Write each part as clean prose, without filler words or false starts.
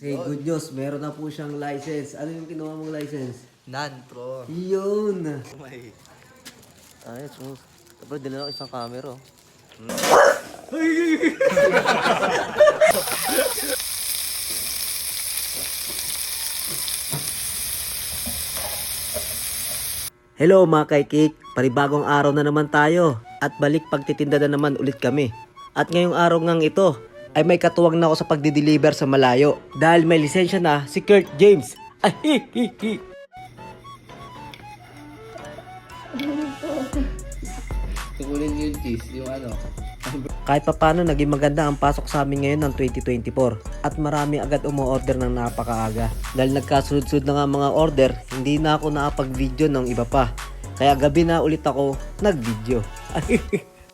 Hey, good news, meron na po siyang license. Ano yung kinuha mong license? Non-pro. Yun! May. Ay, smooth. Tapos dala ako isang camera. Hello mga kaikik, panibagong araw na naman tayo at balik pagtitinda na naman ulit kami. At ngayong araw ngang ito ay may katuwang na ako sa pagdi-deliver sa malayo dahil may lisensya na si Kurt James. Tukulin yung cheese, yung ano. Kahit papano naging maganda ang pasok sa amin ngayon ng 2024 at marami agad umu-order ng napakaaga. Dahil nagkasunod-sunod na nga mga order, hindi na ako nakapag-video ng iba pa. Kaya gabi na ulit ako nag-video.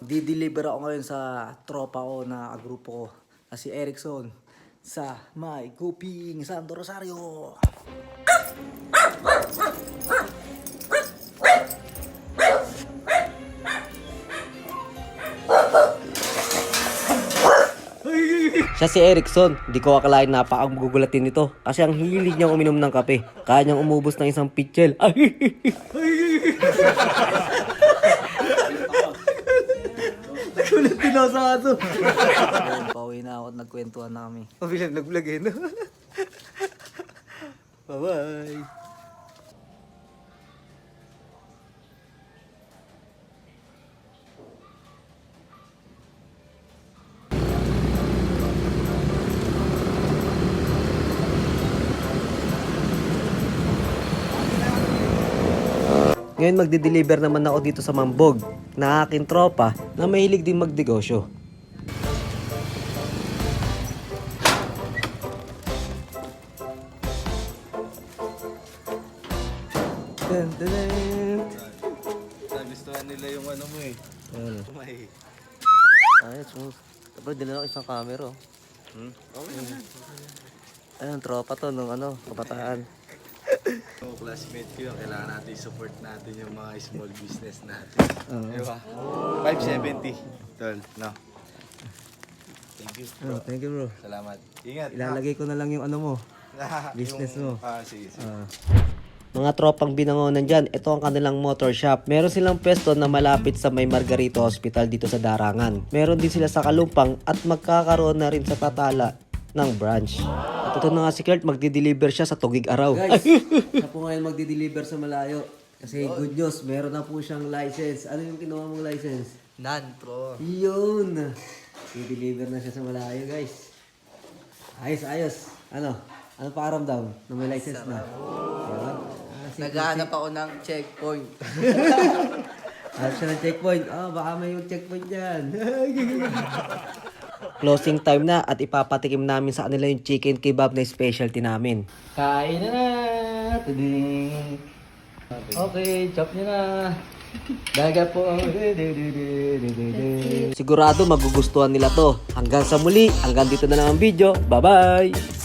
Di-deliver ako ngayon sa tropa ko na grupo ko na si Erickson sa May Kuping, Santo Rosario. Siya si Erickson, di ko akalain napakagugulatin nito kasi ang hilig niyang uminom ng kape. Kaya niyang umubos ng isang pitchel. Nagulat din ako sa aso. Pauwi na ako at nagkwentuhan na kami. Bilang nag-vlog eh, no? Bye-bye. Ngayon magde-deliver naman ako dito sa Mambog na aking tropa na mahilig din magnegosyo. Nagustuhan nila yung ano mo eh. May. Ay, smooth. Tapos dala ako isang camera. Okay naman. Ayun, tropa to nung ano, kabataan. Yung classmate ko yun, kailangan natin support natin yung mga small business natin. Diba? 570. Tol, no? Thank you, bro. Thank you bro. Salamat. Ingat. Ilalagay ko na lang yung ano mo. Business mo. Sige. Mga tropang binangonan dyan, ito ang kanilang motor shop. Meron silang pwesto na malapit sa may Margarito Hospital dito sa Darangan. Meron din sila sa Kalumpang at magkakaroon na rin sa Patala ng branch. At ito na nga si Kurt, magdi-deliver siya sa Tugig Araw. Guys, siya po ngayon magdi-deliver sa malayo. Kasi good news, meron na po siyang license. Ano yung kinuha mong license? Non-pro. Yun! I-deliver na siya sa malayo, guys. Ayos. Ano pakaramdam na may license na? Diba? Naghahanap ako ng checkpoint. Hanap siya ng checkpoint. Baka may yung checkpoint dyan. Closing time na at ipapatikim namin sa kanila yung chicken kebab na specialty namin. Kain na! Tuding! Okay, chop nyo na! Daga po! Sigurado magugustuhan nila to. Hanggang sa muli, hanggang dito na lang ang video. Bye-bye!